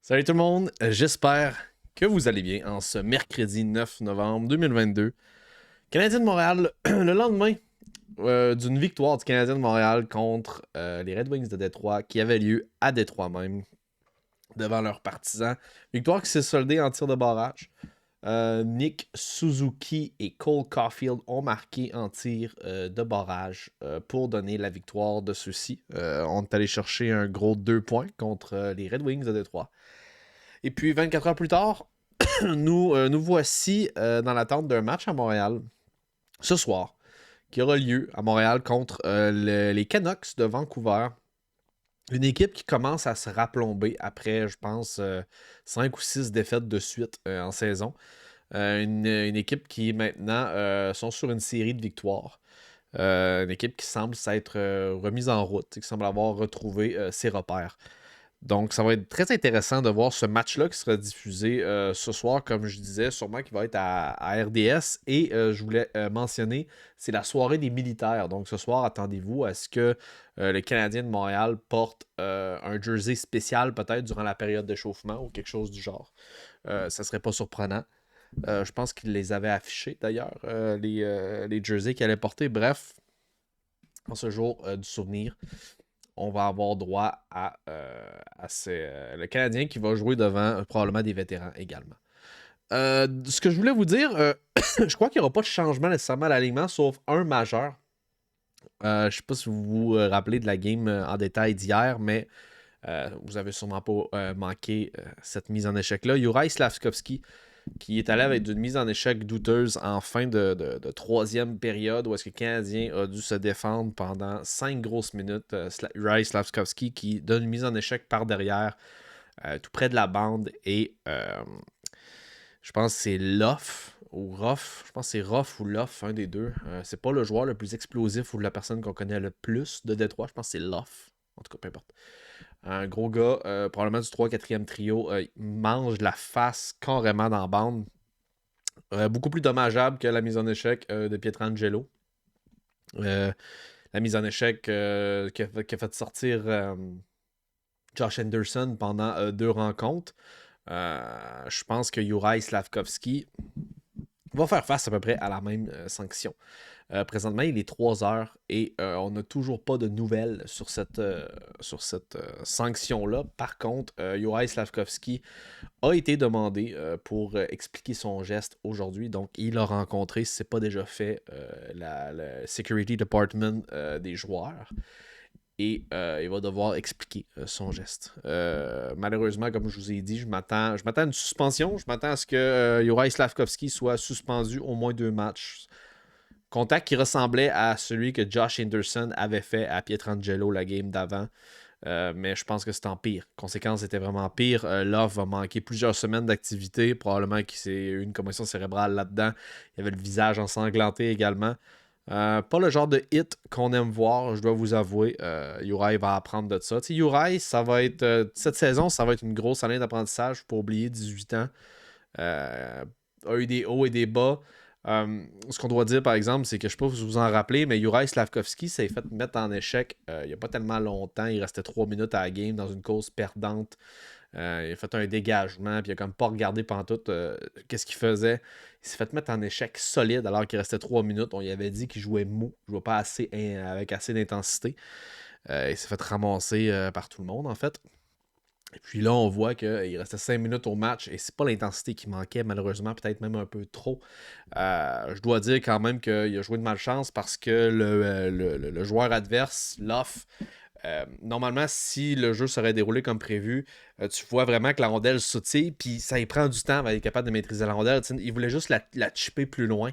Salut tout le monde, j'espère que vous allez bien en ce mercredi 9 novembre 2022. Canadien de Montréal, le lendemain d'une victoire du Canadien de Montréal contre les Red Wings de Détroit qui avait lieu à Détroit même, devant leurs partisans. Victoire qui s'est soldée en tir de barrage. Nick Suzuki et Cole Caulfield ont marqué en tir de barrage pour donner la victoire de ceux-ci. On est allé chercher un gros 2 points contre les Red Wings de Détroit. Et puis 24 heures plus tard, nous voici dans l'attente d'un match à Montréal ce soir qui aura lieu à Montréal contre les Canucks de Vancouver. Une équipe qui commence à se raplomber après, je pense, 5 ou 6 défaites de suite en saison. Une équipe qui maintenant sont sur une série de victoires. Une équipe qui semble s'être remise en route, qui semble avoir retrouvé ses repères. Donc, ça va être très intéressant de voir ce match-là qui sera diffusé ce soir, comme je disais, sûrement qui va être à RDS. Et je voulais mentionner, c'est la soirée des militaires. Donc, ce soir, attendez-vous à ce que le Canadien de Montréal porte un jersey spécial, peut-être durant la période d'échauffement ou quelque chose du genre. Ça serait pas surprenant. Je pense qu'ils les avaient affichés, d'ailleurs, les jerseys qu'ils allaient porter. Bref, en ce jour du souvenir, on va avoir droit à le Canadien qui va jouer devant probablement des vétérans également. Ce que je voulais vous dire, je crois qu'il n'y aura pas de changement nécessairement à l'alignement, sauf un majeur. Je ne sais pas si vous vous rappelez de la game en détail d'hier, mais vous avez sûrement pas manqué cette mise en échec-là. Juraj Slafkovský, qui est allé avec une mise en échec douteuse en fin de troisième période, où est-ce que le Canadien a dû se défendre pendant 5 grosses minutes. Juraj Slafkovský qui donne une mise en échec par derrière, tout près de la bande, et je pense que c'est Loff ou Roff. Je pense que c'est Roff ou Loff, un des deux. C'est pas le joueur le plus explosif ou la personne qu'on connaît le plus de Détroit. Je pense que c'est Loff. En tout cas, peu importe. Un gros gars, probablement du 3-4e trio, il mange la face carrément dans la bande. Beaucoup plus dommageable que la mise en échec de Pietrangelo. La mise en échec qui a fait sortir Josh Anderson pendant 2 rencontres. Je pense que Juraj Slafkovský va faire face à peu près à la même sanction. Présentement, il est 3 heures et on n'a toujours pas de nouvelles sur cette sanction-là. Par contre, Juraj Slafkovský a été demandé pour expliquer son geste aujourd'hui. Donc, il a rencontré, si ce n'est pas déjà fait, le Security Department des joueurs. Et il va devoir expliquer son geste. Malheureusement, comme je vous ai dit, je m'attends à une suspension. Je m'attends à ce que Juraj Slafkovský soit suspendu au moins 2 matchs. Contact qui ressemblait à celui que Josh Anderson avait fait à Pietrangelo la game d'avant. Mais je pense que c'est en pire. Conséquence, c'était vraiment pire. Love va manquer plusieurs semaines d'activité. Probablement qu'il s'est eu une commotion cérébrale là-dedans. Il avait le visage ensanglanté également. Pas le genre de hit qu'on aime voir, je dois vous avouer. Juraj va apprendre de ça. Juraj, ça va être. Cette saison, ça va être une grosse année d'apprentissage pour oublier 18 ans. A eu des hauts et des bas. Ce qu'on doit dire, par exemple, c'est que je ne sais pas si vous vous en rappelez, mais Juraj Slafkovský s'est fait mettre en échec il n'y a pas tellement longtemps. Il restait 3 minutes à la game dans une course perdante. Il a fait un dégagement, puis il a comme pas regardé pantoute qu'est-ce qu'il faisait. Il s'est fait mettre en échec solide alors qu'il restait 3 minutes. On lui avait dit qu'il jouait mou, il jouait pas assez avec assez d'intensité. Il s'est fait ramasser par tout le monde, en fait. Et puis là, on voit qu'il restait 5 minutes au match et c'est pas l'intensité qui manquait, malheureusement, peut-être même un peu trop. Je dois dire quand même qu'il a joué de malchance parce que le joueur adverse, Loff, normalement, si le jeu serait déroulé comme prévu, tu vois vraiment que la rondelle sautille, puis ça y prend du temps avant être capable de maîtriser la rondelle. Il voulait juste la chipper plus loin.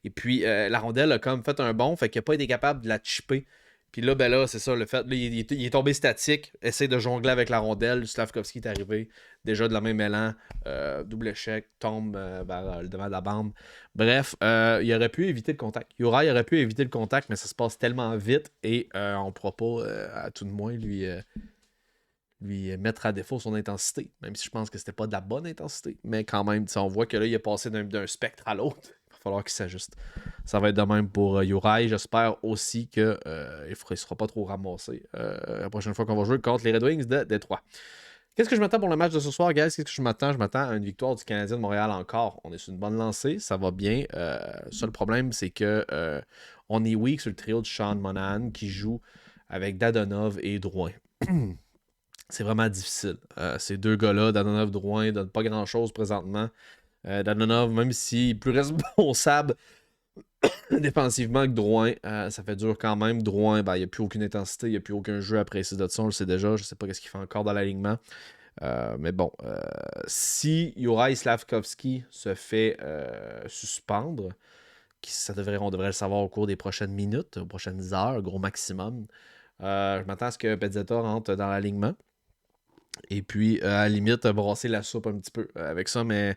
Et puis, la rondelle a comme fait un bond, fait qu'il n'a pas été capable de la chipper. Puis là, ben là, c'est ça, le fait. Là, il est tombé statique, essaie de jongler avec la rondelle. Slafkovský est arrivé, déjà de la même élan, double échec, tombe vers le devant de la bande. Bref, il aurait pu éviter le contact. Juraj aurait pu éviter le contact, mais ça se passe tellement vite et on ne pourra pas, à tout de moins, lui mettre à défaut son intensité. Même si je pense que c'était pas de la bonne intensité. Mais quand même, on voit que là, il est passé d'un spectre à l'autre. Il va falloir qu'il s'ajuste. Ça va être de même pour Juraj. J'espère aussi qu'il ne sera pas trop ramassé la prochaine fois qu'on va jouer contre les Red Wings de Détroit. Qu'est-ce que je m'attends pour le match de ce soir, guys? Qu'est-ce que je m'attends? Je m'attends à une victoire du Canadien de Montréal encore. On est sur une bonne lancée, ça va bien. Seul problème, c'est que on est weak sur le trio de Sean Monahan qui joue avec Dadonov et Drouin. C'est vraiment difficile. Ces deux gars-là, Dadonov et Drouin, ne donnent pas grand-chose présentement. Dadonov, même s'il est plus responsable défensivement que Drouin, ça fait dur quand même. Drouin, ben, il n'y a plus aucune intensité, il n'y a plus aucun jeu après de ça, on le sait déjà. Je ne sais pas ce qu'il fait encore dans l'alignement. Mais bon, si Juraj Slafkovský se fait suspendre, on devrait le savoir au cours des prochaines minutes, aux prochaines heures, gros maximum. Je m'attends à ce que Pezzetta rentre dans l'alignement. Et puis, à la limite, brasser la soupe un petit peu avec ça, mais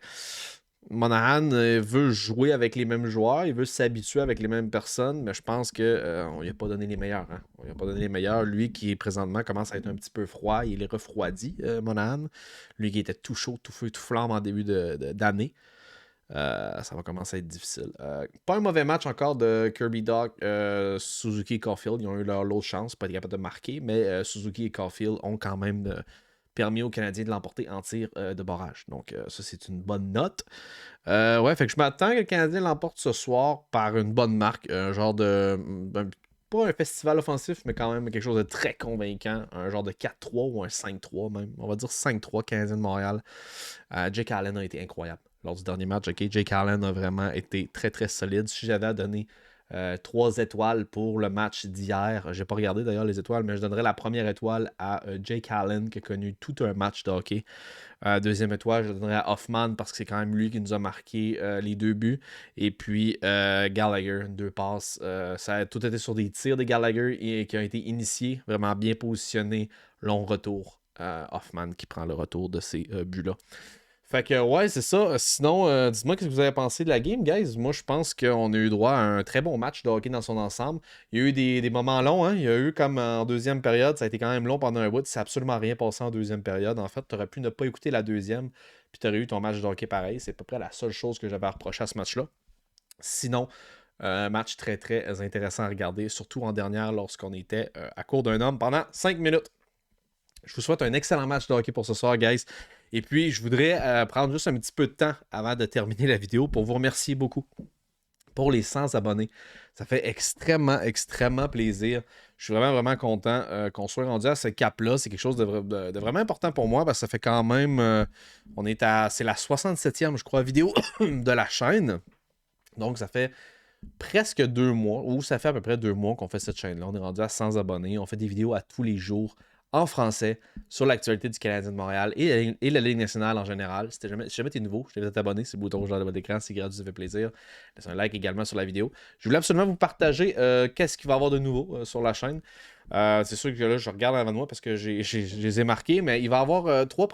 Monahan veut jouer avec les mêmes joueurs, il veut s'habituer avec les mêmes personnes, mais je pense qu'on lui a pas donné les meilleurs. Hein. On lui a pas donné les meilleurs. Lui qui présentement commence à être un petit peu froid, il est refroidi, Monahan. Lui qui était tout chaud, tout feu, tout flamme en début d'année. Ça va commencer à être difficile. Pas un mauvais match encore de Kirby Dach, Suzuki et Caulfield. Ils ont eu leur lot de chance, pas être capable de marquer, mais Suzuki et Caulfield ont quand même permis aux Canadiens de l'emporter en tir de barrage. Donc, ça, c'est une bonne note. Ouais, fait que je m'attends que le Canadien l'emporte ce soir par une bonne marque. Un genre de. Pas un festival offensif, mais quand même quelque chose de très convaincant. Un genre de 4-3 ou un 5-3 même. On va dire 5-3 Canadien de Montréal. Jake Allen a été incroyable lors du dernier match. Okay? Jake Allen a vraiment été très très solide. Si j'avais à donner 3 étoiles pour le match d'hier. J'ai pas regardé d'ailleurs les étoiles, mais je donnerais la première étoile à Jake Allen qui a connu tout un match de hockey. Deuxième étoile, je donnerais à Hoffman parce que c'est quand même lui qui nous a marqué les 2 buts. Et puis Gallagher, 2 passes. Ça a tout été sur des tirs de Gallagher qui ont été initiés, vraiment bien positionnés. Long retour. Hoffman qui prend le retour de ces buts-là. Fait que ouais, c'est ça. Sinon, dites-moi ce que vous avez pensé de la game, guys. Moi, je pense qu'on a eu droit à un très bon match de hockey dans son ensemble. Il y a eu des moments longs, hein. Il y a eu comme en deuxième période, ça a été quand même long pendant un bout. C'est absolument rien passé en deuxième période. En fait, tu aurais pu ne pas écouter la deuxième, puis tu aurais eu ton match de hockey pareil. C'est à peu près la seule chose que j'avais à reprocher à ce match-là. Sinon, un match très très intéressant à regarder, surtout en dernière lorsqu'on était à court d'un homme pendant 5 minutes. Je vous souhaite un excellent match de hockey pour ce soir, guys. Et puis, je voudrais prendre juste un petit peu de temps avant de terminer la vidéo pour vous remercier beaucoup pour les 100 abonnés. Ça fait extrêmement, extrêmement plaisir. Je suis vraiment, vraiment content qu'on soit rendu à ce cap-là. C'est quelque chose de vraiment important pour moi parce que ça fait quand même... c'est la 67e, je crois, vidéo de la chaîne. Donc, ça fait presque 2 mois, ou ça fait à peu près 2 mois qu'on fait cette chaîne-là. On est rendu à 100 abonnés. On fait des vidéos à tous les jours en français sur l'actualité du Canadien de Montréal et la Ligue nationale en général. Si jamais t'es nouveau, je t'invite à t'abonner. C'est le bouton rouge dans le bas de l'écran. C'est gratuit, ça fait plaisir. Laisse un like également sur la vidéo. Je voulais absolument vous partager qu'est-ce qu'il va y avoir de nouveau sur la chaîne. C'est sûr que là, je regarde avant de moi parce que je les ai marqués, mais il va y avoir 3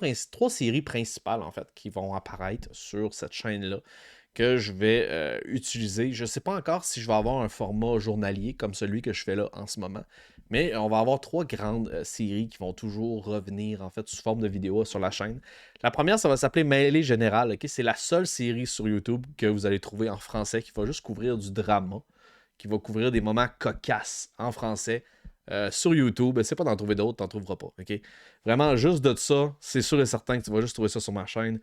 séries principales en fait qui vont apparaître sur cette chaîne-là que je vais utiliser. Je ne sais pas encore si je vais avoir un format journalier comme celui que je fais là en ce moment, mais on va avoir 3 grandes séries qui vont toujours revenir en fait sous forme de vidéo sur la chaîne. La première, ça va s'appeler Mêlée Générale. Okay? C'est la seule série sur YouTube que vous allez trouver en français qui va juste couvrir du drama, qui va couvrir des moments cocasses en français. Sur YouTube, c'est pas d'en trouver d'autres, t'en trouveras pas. Okay? Vraiment, juste de ça, c'est sûr et certain que tu vas juste trouver ça sur ma chaîne.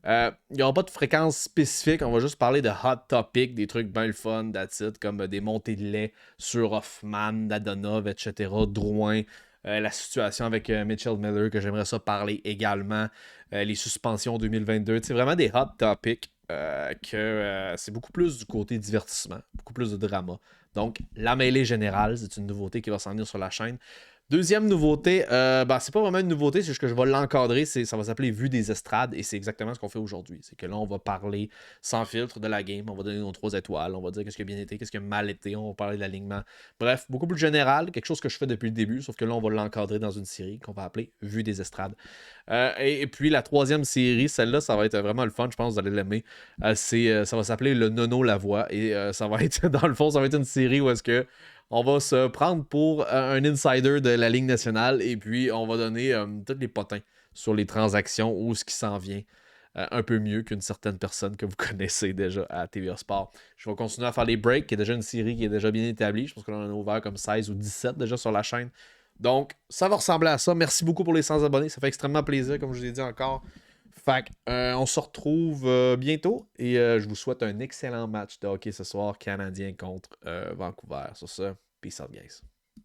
Il n'y aura pas de fréquence spécifique, on va juste parler de hot topic, des trucs bien le fun, that's it, comme des montées de lait sur Hoffman, Dadonov, etc., Drouin, la situation avec Mitchell Miller, que j'aimerais ça parler également, les suspensions 2022, c'est vraiment des hot topics c'est beaucoup plus du côté divertissement, beaucoup plus de drama. Donc, la mêlée générale, c'est une nouveauté qui va s'en venir sur la chaîne. Deuxième nouveauté, c'est pas vraiment une nouveauté, c'est juste que je vais l'encadrer, ça va s'appeler Vue des estrades, et c'est exactement ce qu'on fait aujourd'hui. C'est que là, on va parler sans filtre de la game, on va donner nos 3 étoiles, on va dire qu'est-ce qui a bien été, qu'est-ce qui a mal été, on va parler de l'alignement. Bref, beaucoup plus général, quelque chose que je fais depuis le début, sauf que là, on va l'encadrer dans une série qu'on va appeler Vue des estrades. Et puis la 3e série, celle-là, ça va être vraiment le fun, je pense que vous allez l'aimer. Ça va s'appeler Le Nono la voix, et ça va être, dans le fond, ça va être une série où est-ce que on va se prendre pour un insider de la Ligue nationale et puis on va donner tous les potins sur les transactions ou ce qui s'en vient un peu mieux qu'une certaine personne que vous connaissez déjà à TVA Sport. Je vais continuer à faire les breaks, qui est déjà une série qui est déjà bien établie. Je pense qu'on en a ouvert comme 16 ou 17 déjà sur la chaîne. Donc, ça va ressembler à ça. Merci beaucoup pour les 100 abonnés. Ça fait extrêmement plaisir, comme je vous ai dit encore. Fait on se retrouve bientôt et je vous souhaite un excellent match de hockey ce soir, Canadien contre Vancouver. Sur ça, peace out, guys.